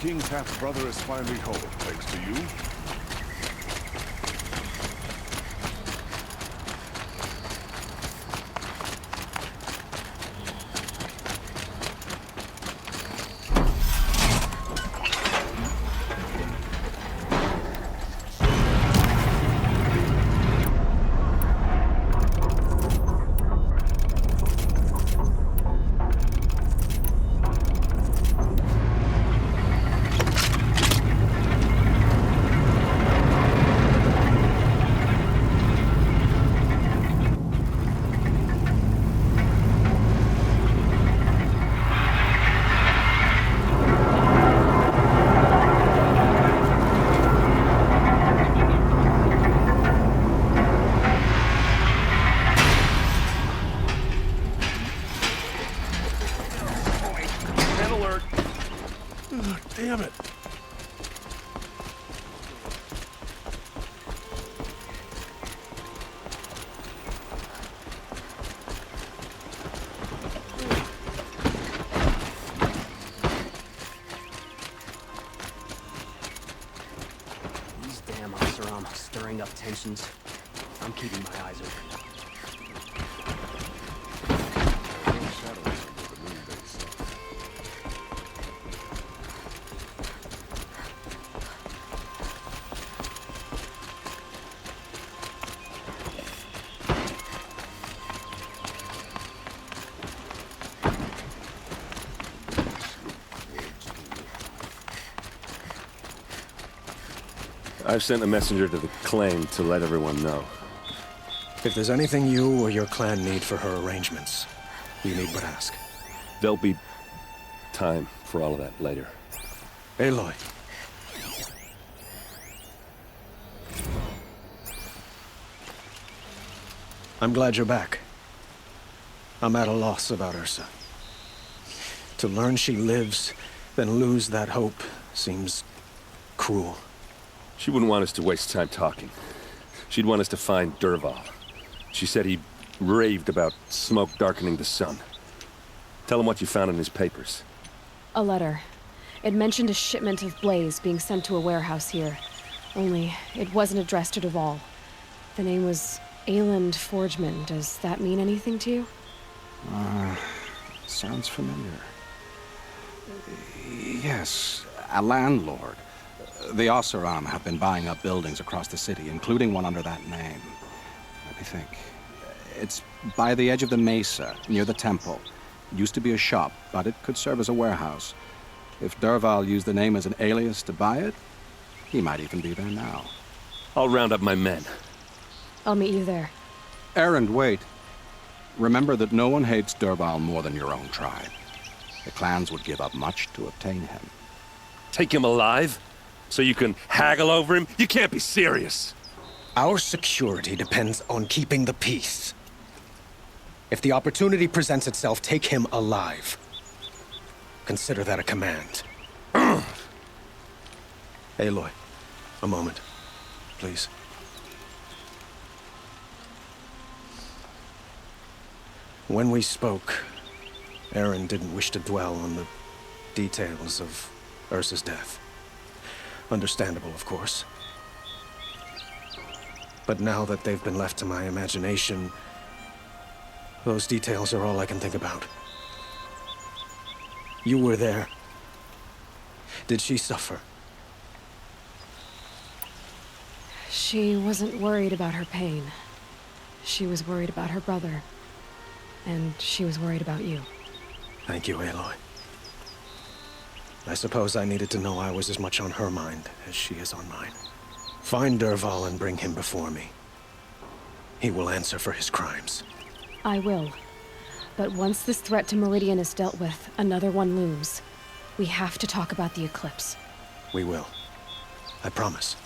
king's half-brother is finally home, thanks to you. Damn it. These damn Oseram stirring up tensions. I'm keeping my eyes open. I've sent a messenger to the claim to let everyone know. If there's anything you or your clan need for her arrangements, you need but ask. There'll be time for all of that later. Aloy. I'm glad you're back. I'm at a loss about Ursa. To learn she lives, then lose that hope, seems cruel. She wouldn't want us to waste time talking. She'd want us to find Dervahl. She said he raved about smoke darkening the sun. Tell him what you found in his papers. A letter. It mentioned a shipment of blaze being sent to a warehouse here. Only, it wasn't addressed to Dervahl. The name was Ayland Forgeman. Does that mean anything to you? Sounds familiar. Yes, a landlord. The Oseram have been buying up buildings across the city, including one under that name. Let me think. It's by the edge of the mesa, near the temple. It used to be a shop, but it could serve as a warehouse. If Dervahl used the name as an alias to buy it, he might even be there now. I'll round up my men. I'll meet you there. Erend, wait. Remember that no one hates Dervahl more than your own tribe. The clans would give up much to obtain him. Take him alive? So you can haggle over him? You can't be serious. Our security depends on keeping the peace. If the opportunity presents itself, take him alive. Consider that a command. Aloy, a moment, please. When we spoke, Erend didn't wish to dwell on the details of Ursa's death. Understandable, of course. But now that they've been left to my imagination, those details are all I can think about. You were there. Did she suffer? She wasn't worried about her pain. She was worried about her brother. And she was worried about you. Thank you, Aloy. I suppose I needed to know I was as much on her mind as she is on mine. Find Dervahl and bring him before me. He will answer for his crimes. I will. But once this threat to Meridian is dealt with, another one looms. We have to talk about the eclipse. We will. I promise.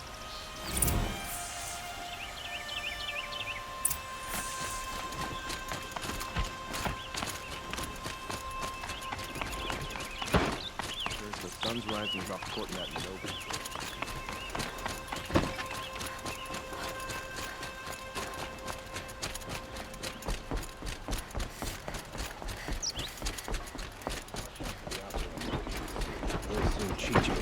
The sun's rising off Courtney and over. We'll soon cheat you.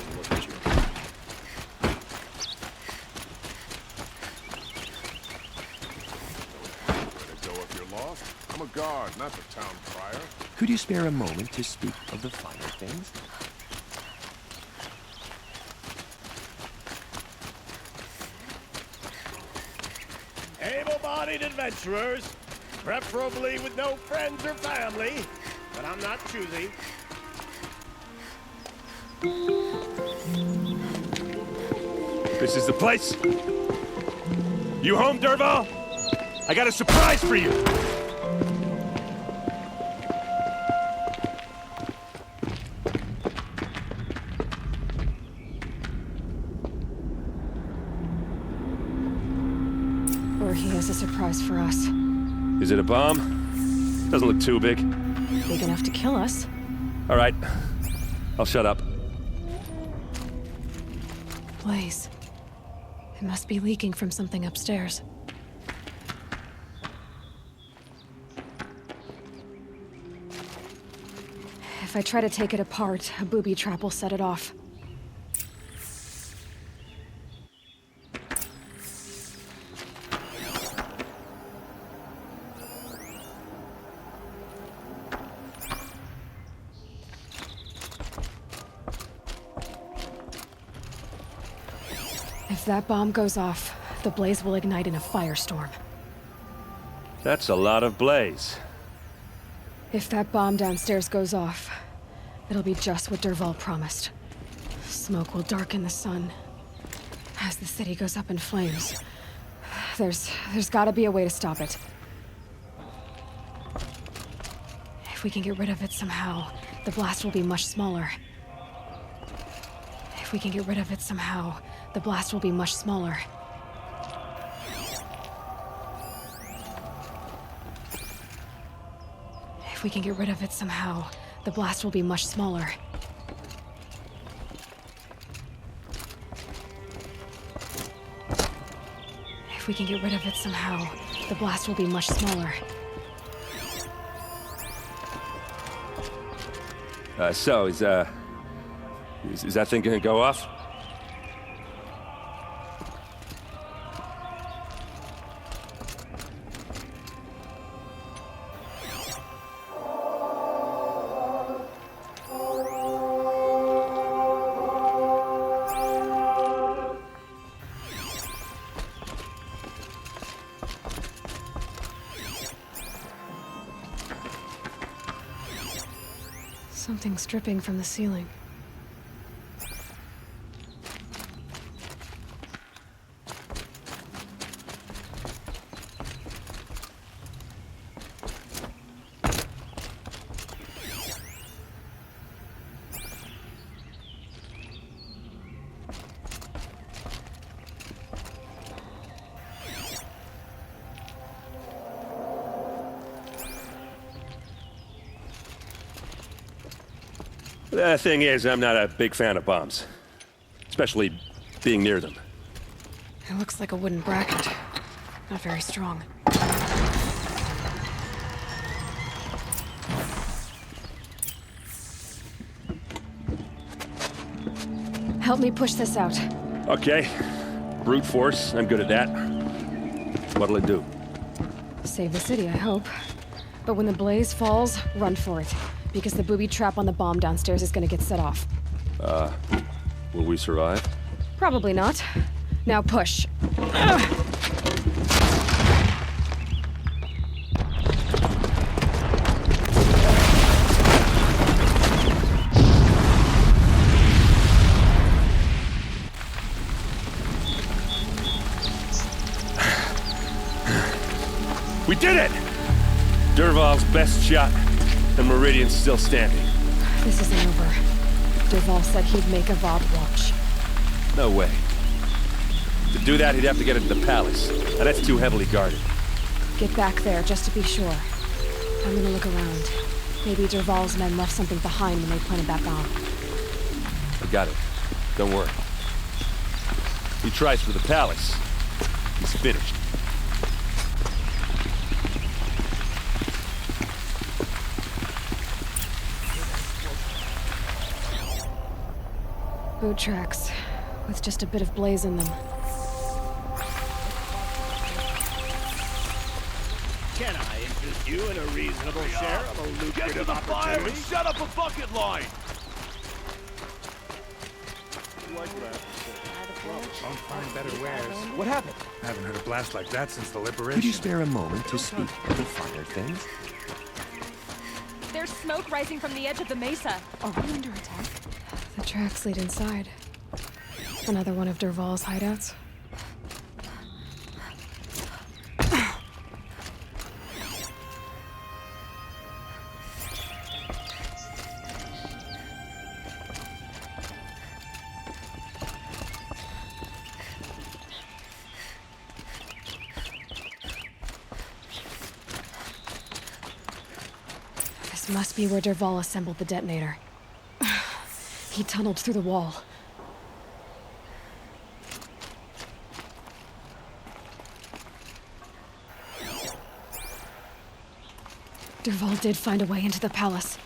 I'm a guard, not the town crier. Could you spare a moment to speak of the finer things? Able-bodied adventurers, preferably with no friends or family, but I'm not choosy. This is the place? You home, Dervahl? I got a surprise for you! Or he has a surprise for us. Is it a bomb? Doesn't look too big. Big enough to kill us. All right. I'll shut up. Blaze. It must be leaking from something upstairs. If I try to take it apart, a booby trap will set it off. If that bomb goes off, the blaze will ignite in a firestorm. That's a lot of blaze. If that bomb downstairs goes off, it'll be just what Dervahl promised. Smoke will darken the sun. As the city goes up in flames, there's gotta be a way to stop it. If we can get rid of it somehow, the blast will be much smaller. If we can get rid of it somehow, the blast will be much smaller. If we can get rid of it somehow, the blast will be much smaller. If we can get rid of it somehow, the blast will be much smaller. So, is that thing gonna go off? Something's dripping from the ceiling. The thing is, I'm not a big fan of bombs. Especially being near them. It looks like a wooden bracket. Not very strong. Help me push this out. Okay. Brute force, I'm good at that. What'll it do? Save the city, I hope. But when the blaze falls, run for it. Because the booby trap on the bomb downstairs is gonna get set off. Will we survive? Probably not. Now push. We did it! Dervahl's best shot, and Meridian's still standing. This isn't over. Dervahl said he'd make a Vob watch. No way. To do that, he'd have to get into the palace. Now that's too heavily guarded. Get back there, just to be sure. I'm gonna look around. Maybe Dervahl's men left something behind when they planted that bomb. I got it. Don't worry. He tries for the palace. He's finished. Boot tracks, with just a bit of blaze in them. Can I Just you and a reasonable share of a lucrative opportunity. Shut up a bucket line! Won't find better wares. What happened? I haven't heard a blast like that since the liberation. Could you spare a moment to speak of the finer things? There's smoke rising from the edge of the mesa. Are we under attack? The tracks lead inside. Another one of Dervahl's hideouts. This must be where Dervahl assembled the detonator. He tunneled through the wall. Dervahl did find a way into the palace.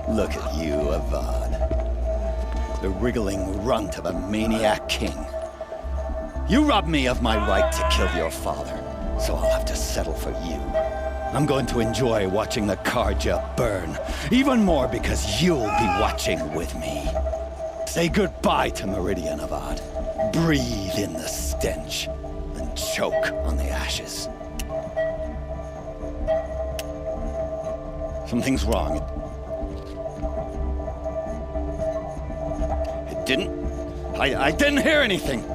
Look at you, Avad. The wriggling runt of a maniac king. You robbed me of my right to kill your father, so I'll have to settle for you. I'm going to enjoy watching the Karja burn, even more because you'll be watching with me. Say goodbye to Meridian, Avad. Breathe in the stench, then choke on the ashes. Something's wrong. I didn't hear anything.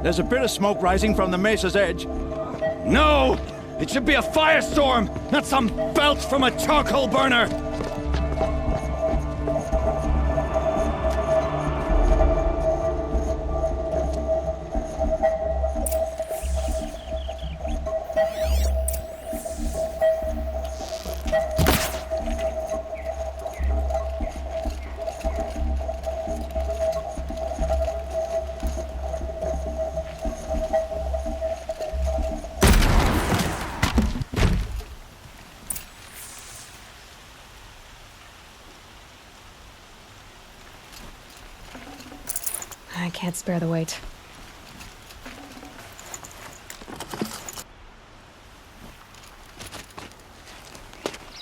There's a bit of smoke rising from the mesa's edge. No! It should be a firestorm, not some belch from a charcoal burner! I can't spare the weight.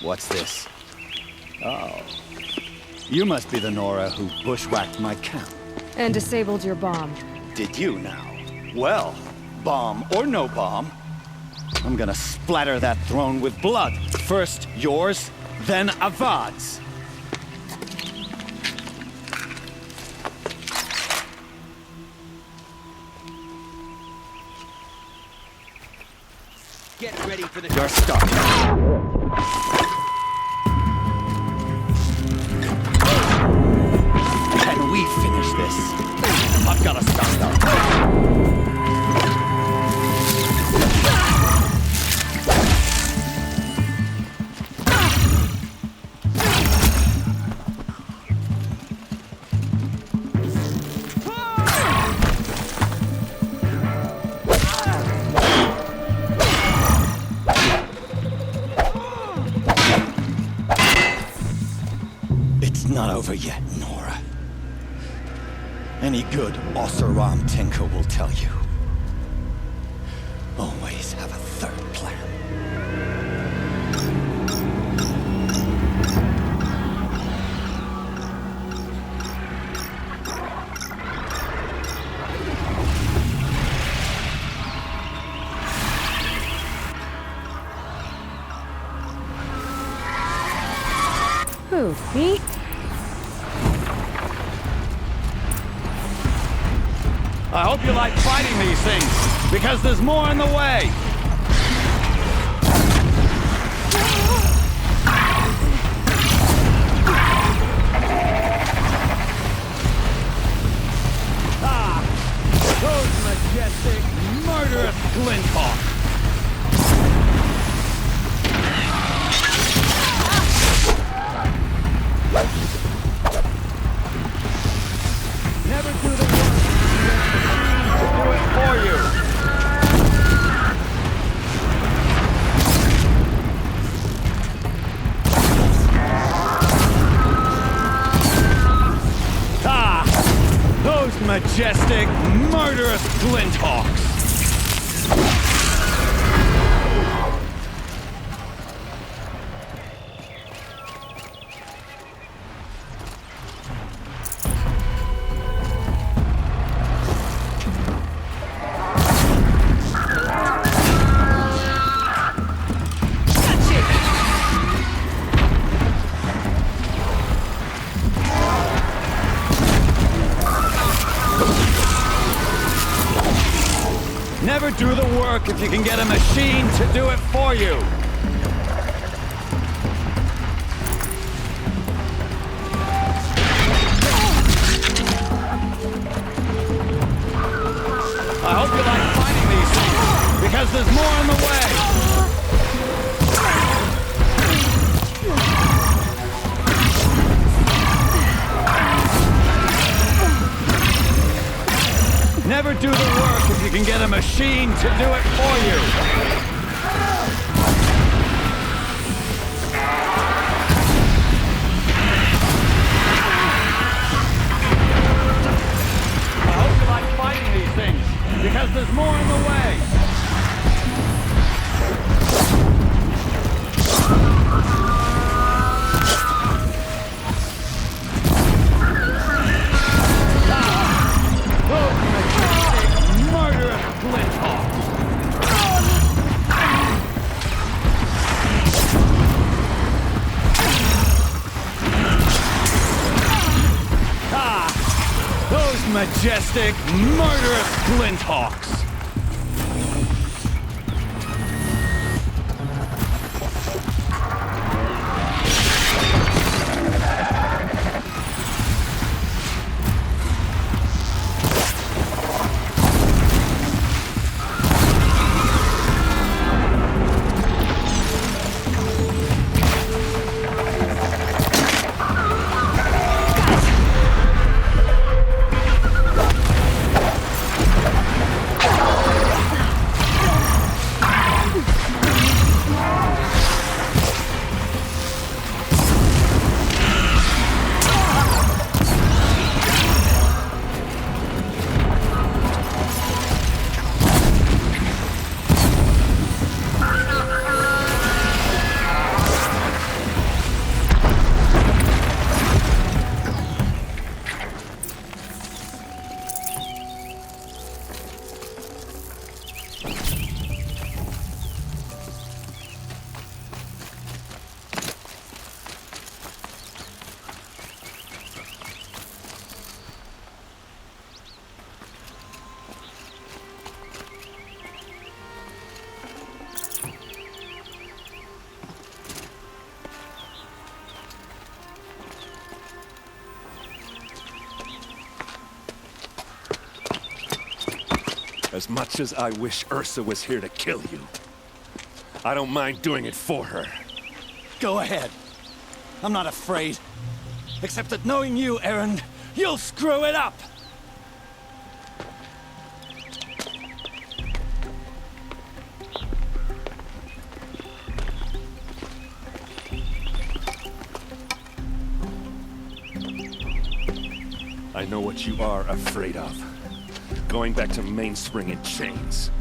What's this? Oh. You must be the Nora who bushwhacked my camp. And disabled your bomb. Did you now? Well, Bomb or no bomb, I'm gonna splatter that throne with blood. First yours, then Avad's. Get ready for the... You're stuck. Can we finish this? I've gotta start though. Not over yet, Nora. Any good Oseram tinker will tell you. Always have a third plan. Who, me? I hope you like fighting these things, because there's more in the way. Ah, those majestic, murderous glinthawks. Never do the work. Do it for you. Ah! Those majestic, murderous glinthawks! Never do the work if you can get a machine to do it for you. I hope you like fighting these things, because there's more in the way. Never do the work if you can get a machine to do it for you. I hope you like fighting these things, because there's more in the way. Murderous glinthawks! Ah! Those majestic, murderous glinthawks! As much as I wish Ursa was here to kill you, I don't mind doing it for her. Go ahead. I'm not afraid. Except that knowing you, Erend, you'll screw it up! I know what you are afraid of. Going back to Mainspring in chains.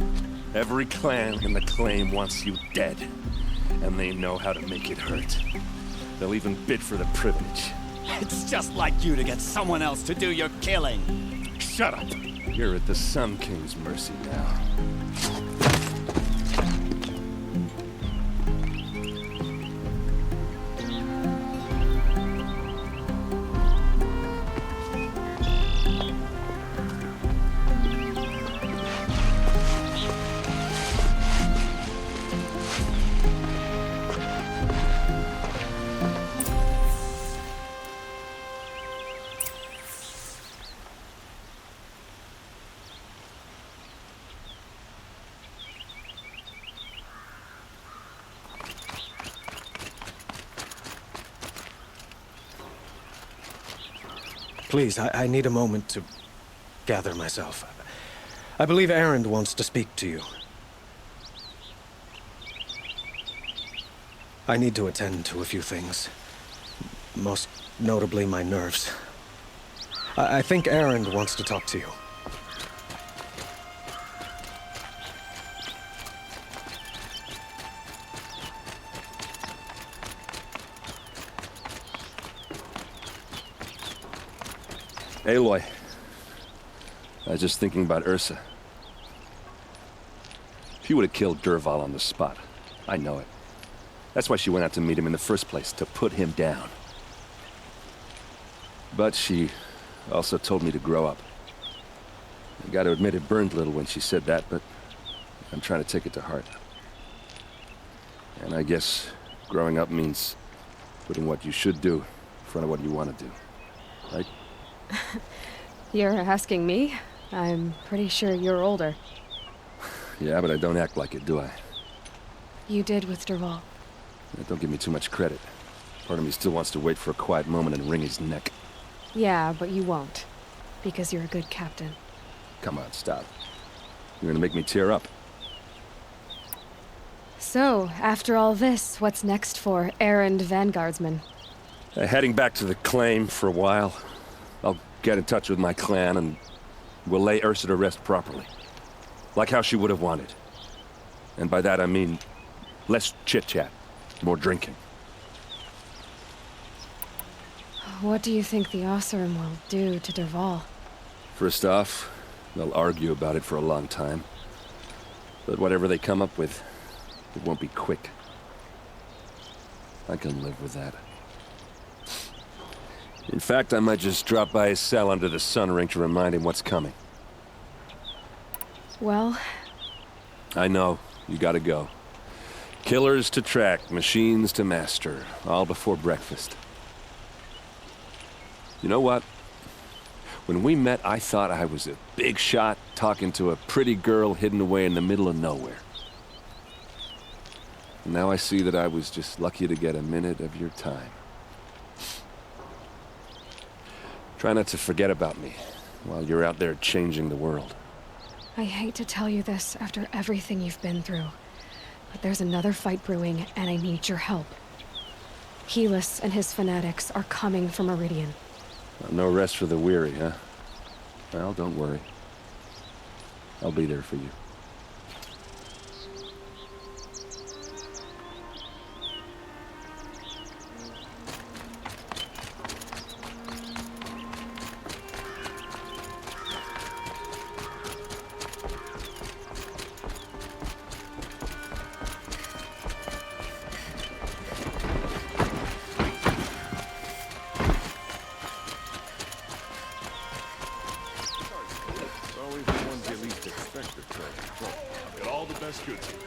Every clan in the claim wants you dead. And they know how to make it hurt. They'll even bid for the privilege. It's just like you to get someone else to do your killing. Shut up! You're at the Sun King's mercy now. Please, I need a moment to gather myself. I believe Erend wants to speak to you. I need to attend to a few things. Most notably, my nerves. I think Erend wants to talk to you. Aloy, I was just thinking about Ursa. She would have killed Dervahl on the spot. I know it. That's why she went out to meet him in the first place, to put him down. But she also told me to grow up. I gotta admit it burned a little when she said that, but I'm trying to take it to heart. And I guess growing up means putting what you should do in front of what you want to do. Right? You're asking me? I'm pretty sure you're older. Yeah, but I don't act like it, do I? You did with Dervahl. Don't give me too much credit. Part of me still wants to wait for a quiet moment and wring his neck. Yeah, but you won't. Because you're a good captain. Come on, stop. You're gonna make me tear up. So, after all this, what's next for Erend Vanguardsman? Heading back to the claim for a while. I'll get in touch with my clan and we'll lay Ursa to rest properly. Like how she would have wanted. And by that I mean less chit-chat, more drinking. What do you think the Oseram will do to Dervahl? First off, they'll argue about it for a long time. But whatever they come up with, it won't be quick. I can live with that. In fact, I might just drop by his cell under the sun ring to remind him what's coming. Well... I know. You gotta go. Killers to track, machines to master. All before breakfast. You know what? When we met, I thought I was a big shot talking to a pretty girl hidden away in the middle of nowhere. And now I see that I was just lucky to get a minute of your time. Try not to forget about me while you're out there changing the world. I hate to tell you this after everything you've been through, but there's another fight brewing and I need your help. Helis and his fanatics are coming for Meridian. No rest for the weary, huh? Well, don't worry. I'll be there for you.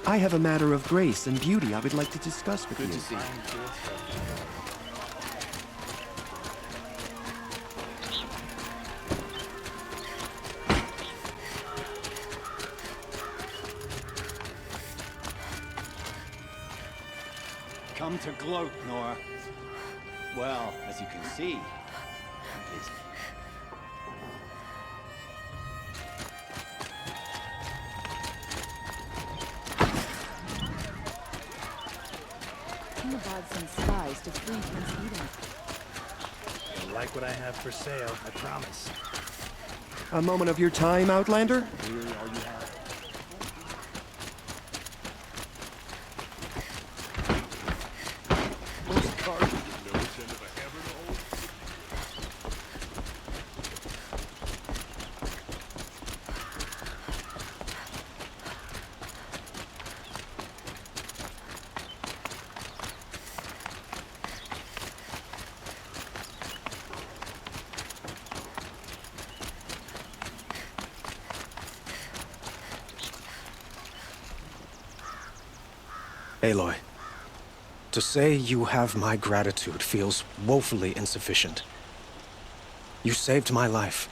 I have a matter of grace and beauty I would like to discuss with you. Good to see you. come to gloat, Nora. Well, as you can see, I'm busy. King Avad sends spies to free Prince Eden. You'll like what I have for sale, I promise. A moment of your time, Outlander? Really, all you have? Aloy, to say you have my gratitude feels woefully insufficient. You saved my life.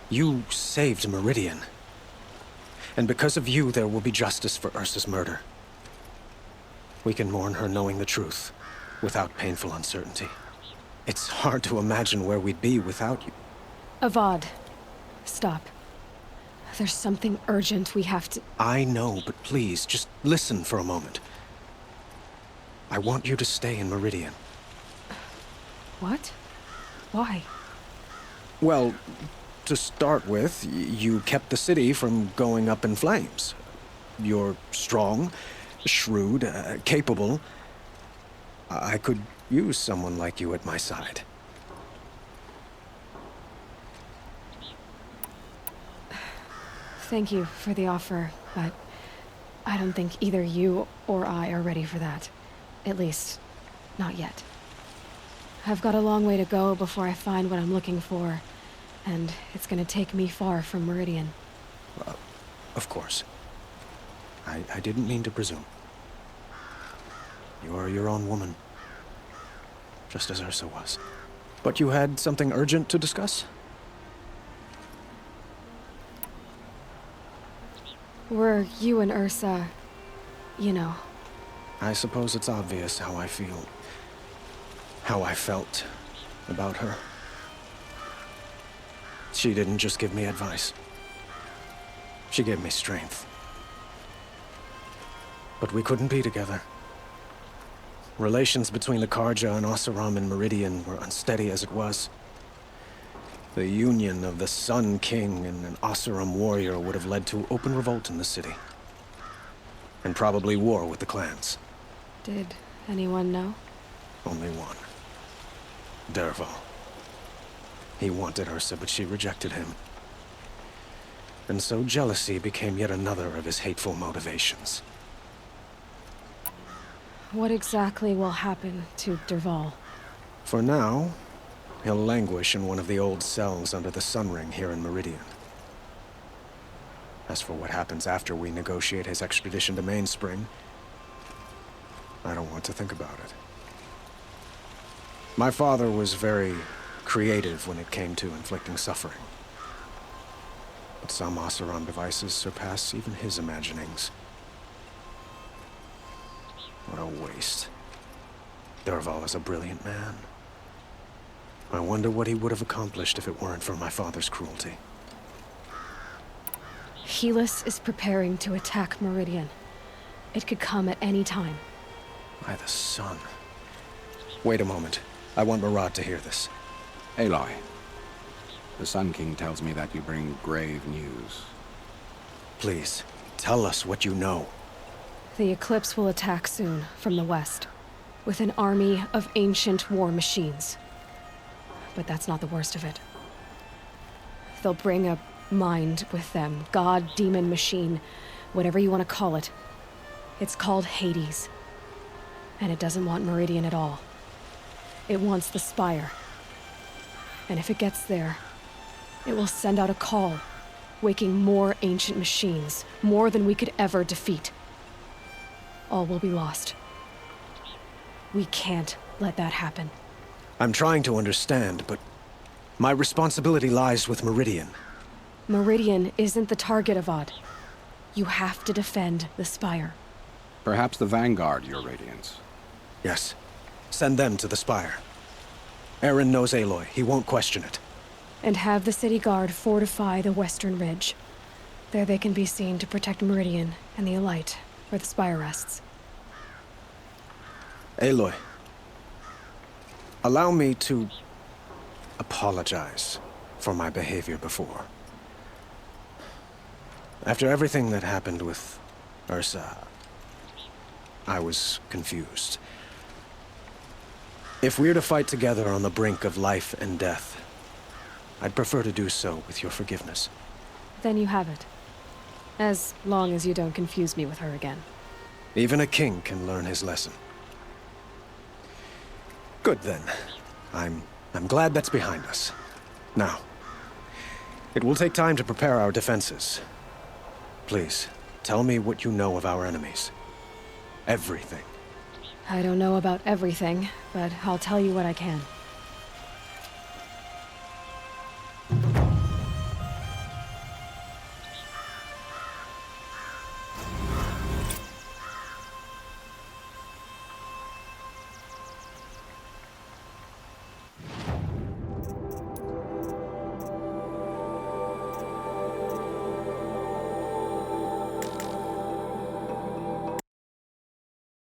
You saved Meridian. And because of you, there will be justice for Ursa's murder. We can mourn her knowing the truth, without painful uncertainty. It's hard to imagine where we'd be without you. Avad, stop. There's something urgent we have to... I know, but please, just listen for a moment. I want you to stay in Meridian. What? Why? Well, to start with, you kept the city from going up in flames. You're strong, shrewd, capable. I could use someone like you at my side. Thank you for the offer, but I don't think either you or I are ready for that. At least, not yet. I've got a long way to go before I find what I'm looking for, and it's gonna take me far from Meridian. Of course. I didn't mean to presume. You are your own woman, just as Ursa was. But you had something urgent to discuss? Were you and Ursa, you know... I suppose it's obvious how I feel. How I felt about her. She didn't just give me advice. She gave me strength. But we couldn't be together. Relations between the Karja and Oseram and Meridian were unsteady as it was. The union of the Sun King and an Oseram warrior would have led to open revolt in the city. And probably war with the clans. Did anyone know? Only one. Dervahl. He wanted Ursa, but she rejected him. And so jealousy became yet another of his hateful motivations. What exactly will happen to Dervahl? For now, he'll languish in one of the old cells under the Sun Ring here in Meridian. As for what happens after we negotiate his extradition to Mainspring, I don't want to think about it. My father was very creative when it came to inflicting suffering. But some Oseram devices surpass even his imaginings. What a waste. Dervahl is a brilliant man. I wonder what he would have accomplished if it weren't for my father's cruelty. Helis is preparing to attack Meridian. It could come at any time. By the sun. Wait a moment. I want Murad to hear this. Aloy, the Sun King tells me that you bring grave news. Please, tell us what you know. The Eclipse will attack soon, from the west, with an army of ancient war machines. But that's not the worst of it. They'll bring a mind with them, god, demon, machine, whatever you want to call it. It's called Hades. And it doesn't want Meridian at all. It wants the Spire. And if it gets there, it will send out a call, waking more ancient machines, more than we could ever defeat. All will be lost. We can't let that happen. I'm trying to understand, but my responsibility lies with Meridian. Meridian isn't the target, Avad. You have to defend the Spire. Perhaps the Vanguard, Your Radiance. Yes. Send them to the spire. Aaron knows Aloy. He won't question it. And have the city guard fortify the western ridge. There they can be seen to protect Meridian and the Elite, where the spire rests. Aloy, allow me to apologize for my behavior before. After everything that happened with Ursa, I was confused. If we're to fight together on the brink of life and death, I'd prefer to do so with your forgiveness. Then you have it. As long as you don't confuse me with her again. Even a king can learn his lesson. Good then. I'm glad that's behind us. Now, it will take time to prepare our defenses. Please, tell me what you know of our enemies. Everything. I don't know about everything, but I'll tell you what I can.